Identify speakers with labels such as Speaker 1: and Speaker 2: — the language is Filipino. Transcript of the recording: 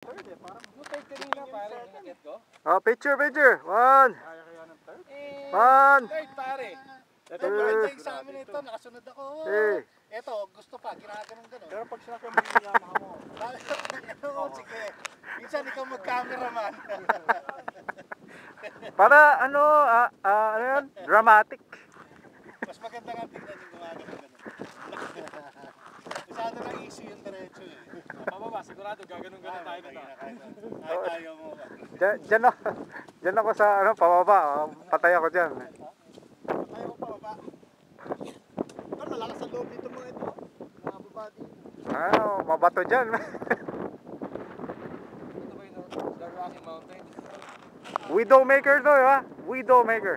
Speaker 1: Third eh, parang mutay kanina pare, nakakit ko.
Speaker 2: Oh, picture, picture. One.
Speaker 1: Kaya kaya ng third?
Speaker 2: One.
Speaker 1: Third pare. Ito,
Speaker 2: Eh.
Speaker 1: maganda yung sa amin ito, nakasunod ako.
Speaker 2: Eh.
Speaker 1: Ito, gusto pa, ginaganon ganon. Pero pag sinakyan mo yung Yamaha mo. Oo, sige. Minsan ikaw mag-cameraman.
Speaker 2: Para ano, ano yun? Dramatic.
Speaker 1: Mas maganda nga tingnan yung gumaganon ganon. Masyado lang easy yung diretso eh. Pababa, sigurado gaganon-ganon tayo nito. Kahit tayo mo ba.
Speaker 2: Diyan ako sa ano, pababa. Patay ako dyan.
Speaker 1: Patay ako pababa. Pero malakas ang loob dito mga ito. Mga babadi.
Speaker 2: Ano, mabato dyan.
Speaker 1: Ito ba yung The Rocky Mountain?
Speaker 2: Widowmaker to, ha? Widowmaker.